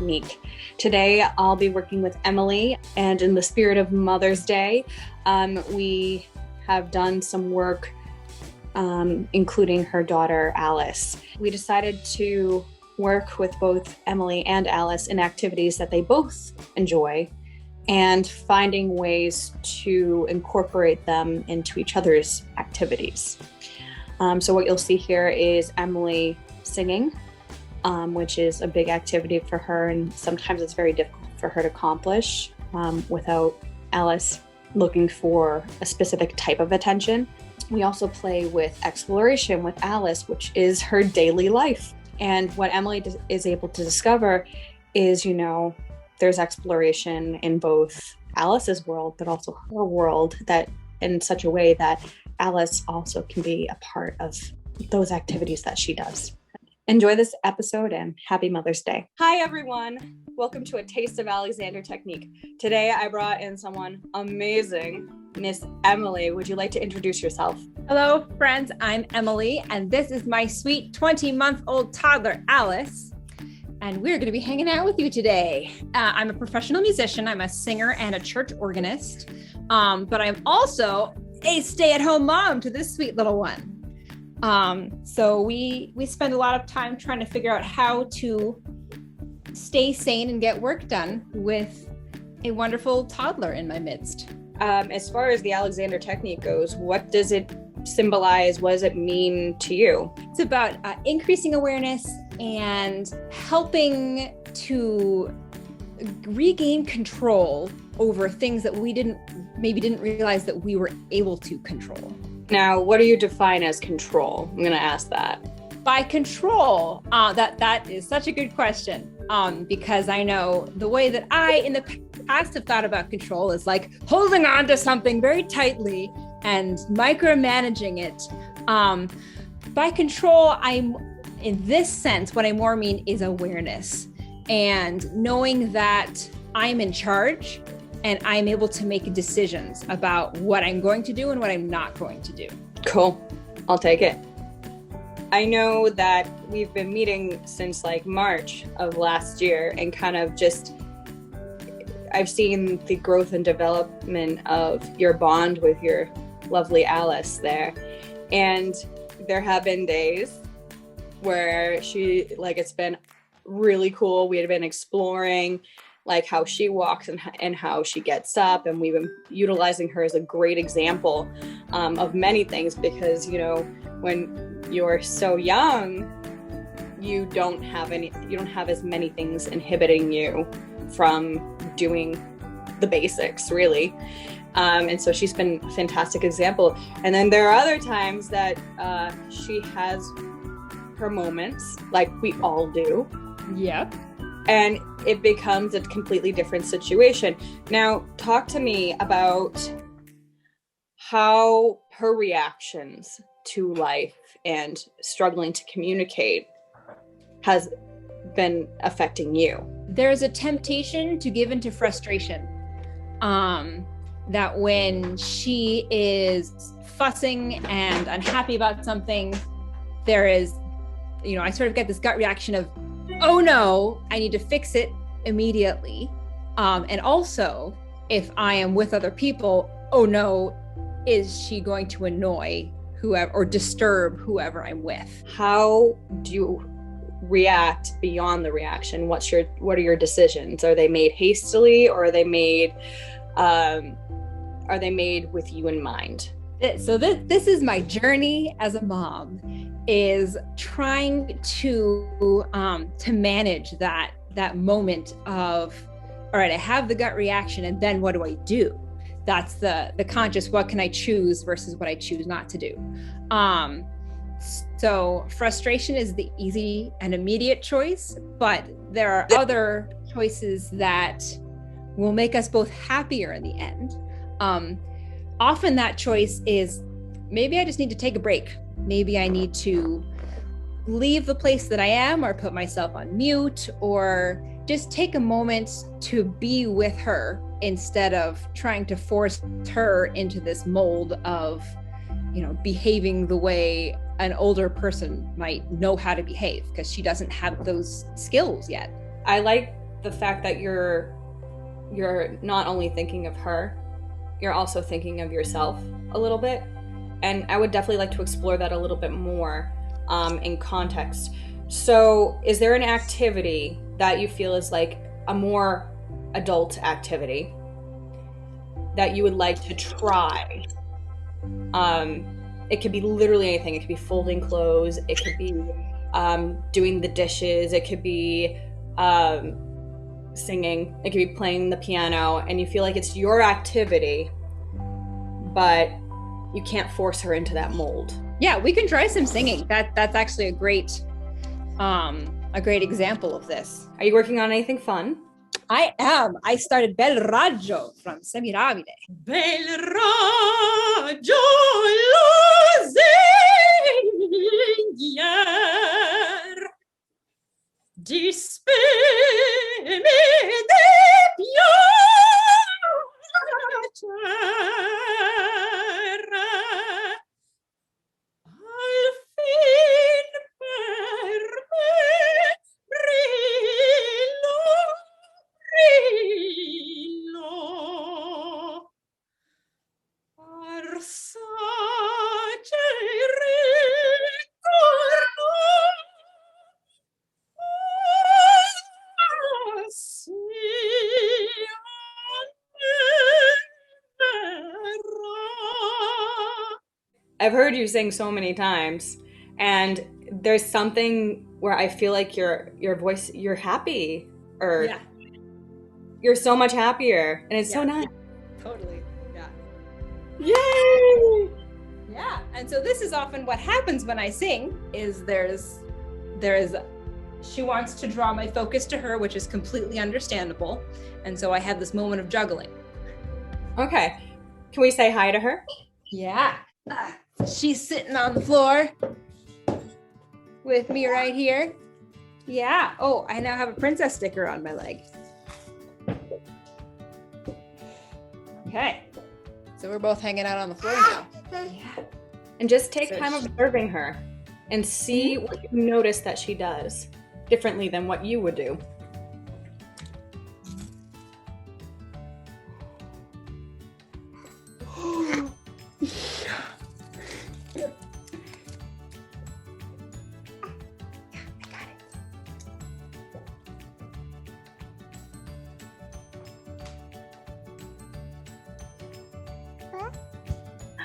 technique. Today, I'll be working with Emily, and in the spirit of Mother's Day, we have done some work including her daughter, Alice. We decided to work with both Emily and Alice in activities that they both enjoy and finding ways to incorporate them into each other's activities. So what you'll see here is Emily singing, which is a big activity for her, and sometimes it's very difficult for her to accomplish without Alice looking for a specific type of attention. We also play with exploration with Alice, which is her daily life. And what Emily is able to discover is, there's exploration in both Alice's world, but also her world, that in such a way that Alice also can be a part of those activities that she does. Enjoy this episode and happy Mother's Day. Hi, everyone. Welcome to A Taste of Alexander Technique. Today, I brought in someone amazing, Miss Emily. Would you like to introduce yourself? Hello, friends. I'm Emily, and this is my sweet 20-month-old toddler, Alice. And we're going to be hanging out with you today. I'm a professional musician. I'm a singer and a church organist. But I'm also a stay-at-home mom to this sweet little one. So we spend a lot of time trying to figure out how to stay sane and get work done with a wonderful toddler in my midst. As far as the Alexander Technique goes, what does it symbolize? What does it mean to you? It's about increasing awareness and helping to regain control over things that we didn't realize that we were able to control. Now, what do you define as control? I'm going to ask that. By control, that is such a good question, because I know the way that I in the past have thought about control is like holding on to something very tightly and micromanaging it. By control, in this sense, what I more mean is awareness and knowing that I'm in charge and I'm able to make decisions about what I'm going to do and what I'm not going to do. Cool. I'll take it. I know that we've been meeting since like March of last year, and kind of I've seen the growth and development of your bond with your lovely Alice there. And there have been days where it's been really cool. We had been exploring like how she walks and how she gets up. And we've been utilizing her as a great example of many things, because, when you're so young, you don't have as many things inhibiting you from doing the basics, really. And so she's been a fantastic example. And then there are other times that she has her moments, like we all do. Yep. And it becomes a completely different situation. Now, talk to me about how her reactions to life and struggling to communicate has been affecting you. There's a temptation to give into frustration. That when she is fussing and unhappy about something, there is, I sort of get this gut reaction of, oh no, I need to fix it immediately. And also, if I am with other people, oh no, is she going to annoy whoever or disturb whoever I'm with? How do you react beyond the reaction? What are your decisions? Are they made hastily, or are they made with you in mind? So this is my journey as a mom, is trying to manage that moment of, all right, I have the gut reaction, and then what do I do? That's the conscious, what can I choose versus what I choose not to do. So frustration is the easy and immediate choice, but there are other choices that will make us both happier in the end. Often that choice is, maybe I just need to take a break. Maybe I need to leave the place that I am, or put myself on mute, or just take a moment to be with her instead of trying to force her into this mold of, behaving the way an older person might know how to behave, because she doesn't have those skills yet. I like the fact that you're not only thinking of her, you're also thinking of yourself a little bit. And I would definitely like to explore that a little bit more in context. So is there an activity that you feel is like a more adult activity that you would like to try? It could be literally anything. It could be folding clothes. It could be doing the dishes. It could be singing. It could be playing the piano. And you feel like it's your activity, but you can't force her into that mold. Yeah, we can try some singing. That's actually a great example of this. Are you working on anything fun? I am. I started Bel Raggio from Semiramide. Bel Raggio lo segnar di speme de piacere al fin per me brillo arsace ritorno I've heard you sing so many times, and there's something where I feel like your voice, you're happy, or yeah. You're so much happier, and it's so nice. Totally. Yeah. Yay! Yeah. And so this is often what happens when I sing is she wants to draw my focus to her, which is completely understandable. And so I have this moment of juggling. Okay. Can we say hi to her? Yeah. She's sitting on the floor with me right here. Yeah. Oh, I now have a princess sticker on my leg. Okay. So we're both hanging out on the floor now. Yeah. And just take time observing her and see what you notice that she does differently than what you would do.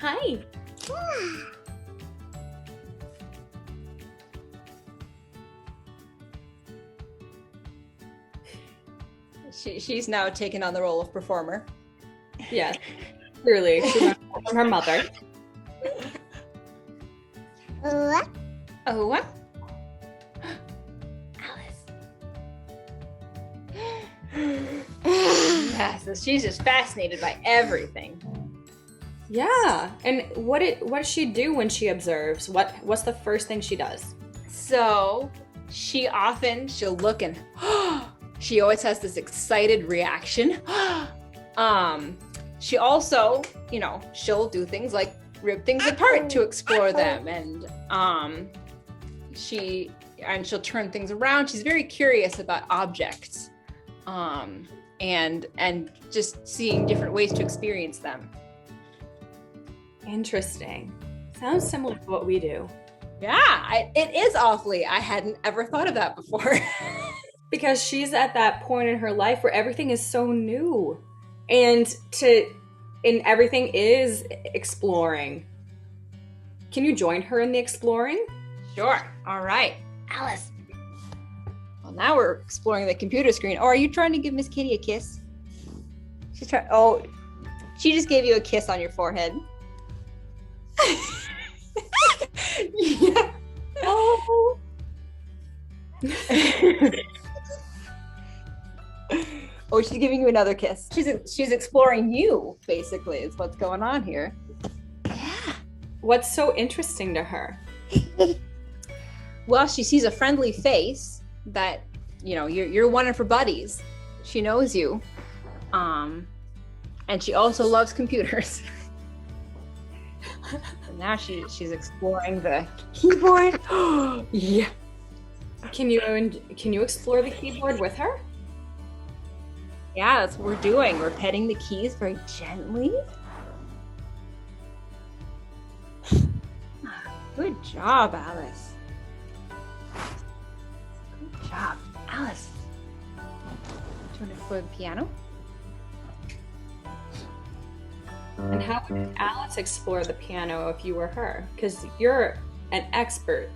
Hi. She's now taken on the role of performer. Yes, clearly. She learned from her mother. Oh, what? Alice. Yeah, so she's just fascinated by everything. Yeah, and what does she do when she observes? What's the first thing she does? So she'll look and she always has this excited reaction. She also, she'll do things like rip things apart to explore them, and she'll turn things around. She's very curious about objects, and just seeing different ways to experience them. Interesting. Sounds similar to what we do. Yeah, it is awfully. I hadn't ever thought of that before. Because she's at that point in her life where everything is so new, and everything is exploring. Can you join her in the exploring? Sure. All right, Alice. Well, now we're exploring the computer screen. Oh, are you trying to give Miss Kitty a kiss? She's trying. Oh, she just gave you a kiss on your forehead. Yeah. Oh. Oh, she's giving you another kiss. She's exploring you, basically, is what's going on here. Yeah. What's so interesting to her? Well, she sees a friendly face that, you're one of her buddies. She knows you. And she also loves computers. And now she's exploring the keyboard. Yeah. Can you explore the keyboard with her? Yeah, that's what we're doing. We're petting the keys very gently. Good job, Alice. Good job, Alice. Do you want to explore the piano? And how would Alice explore the piano if you were her? Because you're an expert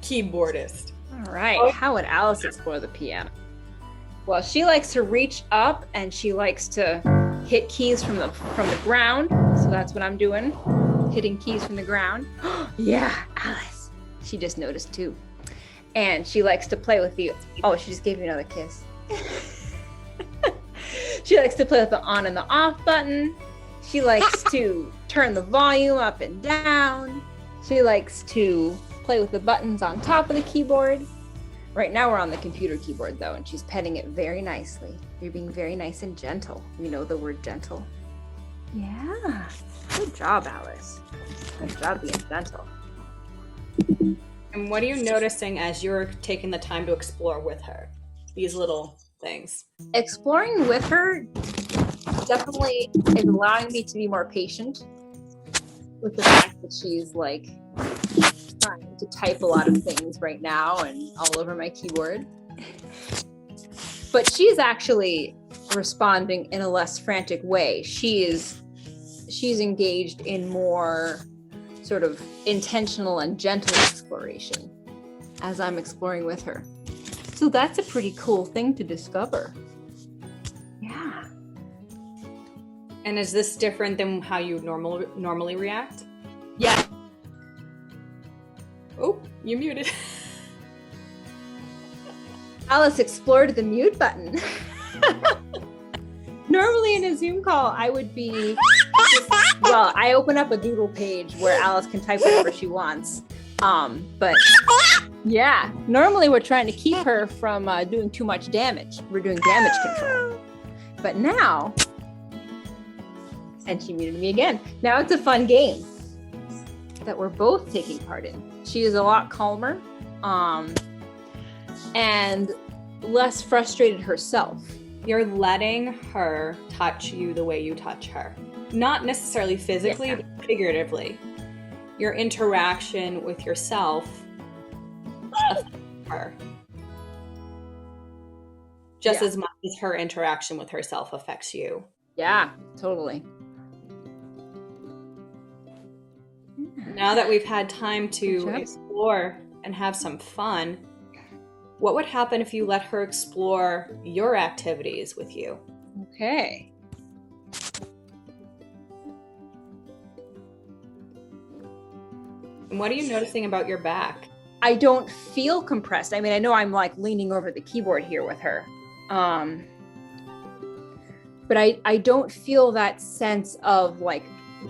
keyboardist. All right. How would Alice explore the piano? Well, she likes to reach up and she likes to hit keys from the ground. So that's what I'm doing, hitting keys from the ground. Yeah, Alice. She just noticed too. And she likes to play with the, oh, she just gave me another kiss. She likes to play with the on and the off button. She likes to turn the volume up and down. She likes to play with the buttons on top of the keyboard. Right now we're on the computer keyboard though, and she's petting it very nicely. You're being very nice and gentle. You know the word gentle. Yeah. Good job, Alice. Good job being gentle. And what are you noticing as you're taking the time to explore with her? These little things. Exploring with her definitely is allowing me to be more patient with the fact that she's like trying to type a lot of things right now and all over my keyboard. But she's actually responding in a less frantic way. She's engaged in more sort of intentional and gentle exploration as I'm exploring with her. So that's a pretty cool thing to discover. Yeah. And is this different than how you normally react? Yeah. Oh, you muted. Alice explored the mute button. Normally in a Zoom call, I would be, well, I open up a Doodle page where Alice can type whatever she wants. But yeah, normally we're trying to keep her from doing too much damage. We're doing damage control. But now, and she muted me again. Now it's a fun game that we're both taking part in. She is a lot calmer, and less frustrated herself. You're letting her touch you the way you touch her. Not necessarily physically, but figuratively. Your interaction with yourself affects her. Just as much as her interaction with herself affects you. Yeah, totally. Now that we've had time to explore and have some fun, what would happen if you let her explore your activities with you? Okay. And what are you noticing about your back? I don't feel compressed. I mean, I know I'm like leaning over the keyboard here with her. But I don't feel that sense of like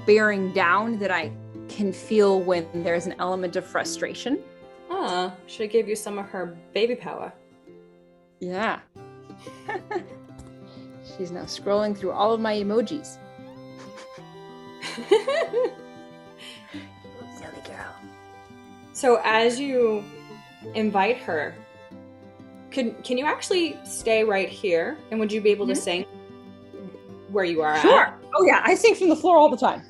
bearing down that I can feel when there's an element of frustration. Should have gave you some of her baby power. Yeah. She's now scrolling through all of my emojis. Silly girl. So as you invite her, can you actually stay right here? And would you be able to sing where you are Sure. at? Oh yeah, I sing from the floor all the time.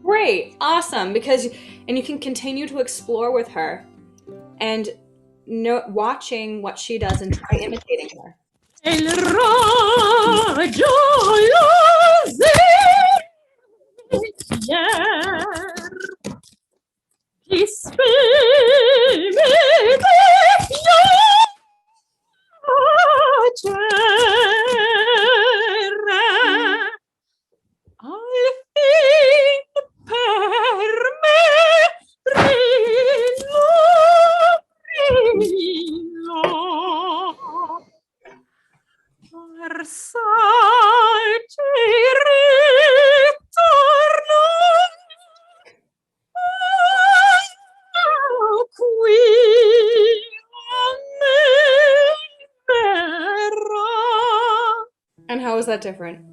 Great. Awesome. And you can continue to explore with her and watching what she does and try imitating her. El rayo And how is that different?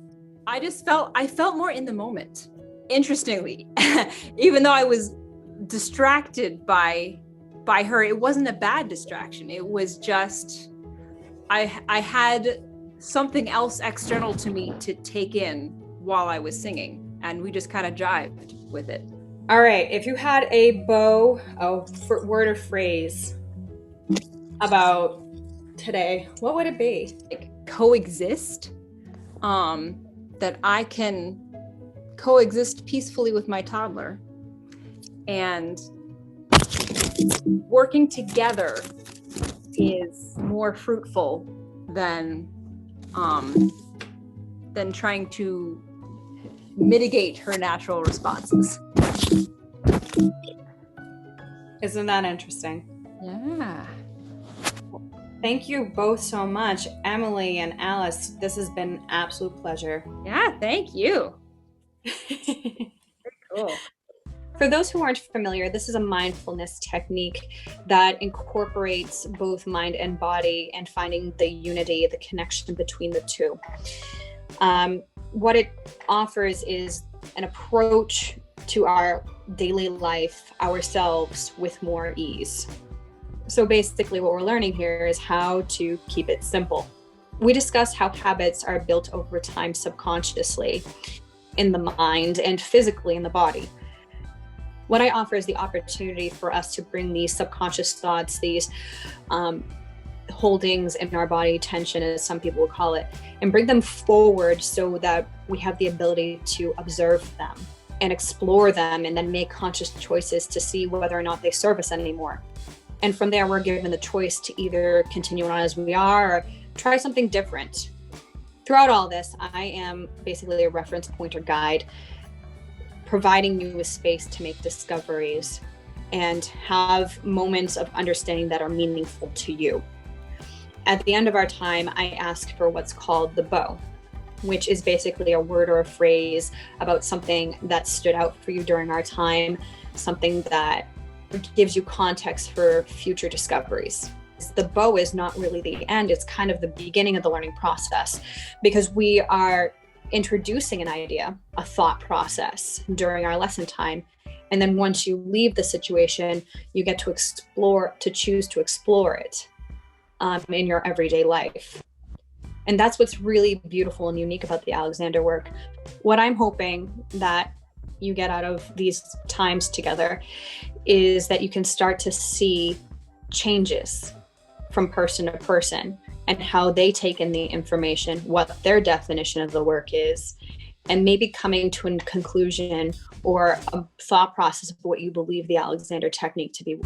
I felt more in the moment. Interestingly, even though I was distracted by her, it wasn't a bad distraction. It was just I had something else external to me to take in while I was singing. And we just kind of jived with it. All right. If you had a word or phrase about today, what would it be? Like coexist, that I can coexist peacefully with my toddler, and working together is more fruitful than trying to mitigate her natural responses. Isn't that interesting? Yeah. Thank you both so much, Emily and Alice. This has been an absolute pleasure. Yeah, thank you. Very cool. For those who aren't familiar, this is a mindfulness technique that incorporates both mind and body and finding the unity, the connection between the two. What it offers is an approach to our daily life, ourselves, with more ease. So basically what we're learning here is how to keep it simple. We discuss how habits are built over time subconsciously in the mind and physically in the body. What I offer is the opportunity for us to bring these subconscious thoughts, these holdings in our body, tension as some people would call it, and bring them forward so that we have the ability to observe them and explore them and then make conscious choices to see whether or not they serve us anymore. And from there, we're given the choice to either continue on as we are or try something different. Throughout all this, I am basically a reference point or guide, providing you with space to make discoveries and have moments of understanding that are meaningful to you. At the end of our time, I ask for what's called the bow, which is basically a word or a phrase about something that stood out for you during our time, something that gives you context for future discoveries. The bow is not really the end, it's kind of the beginning of the learning process, because we are introducing an idea, a thought process during our lesson time. And then once you leave the situation, you get to choose to explore it in your everyday life. And that's what's really beautiful and unique about the Alexander work. What I'm hoping that you get out of these times together is that you can start to see changes from person to person and how they take in the information, what their definition of the work is, and maybe coming to a conclusion or a thought process of what you believe the Alexander technique to be.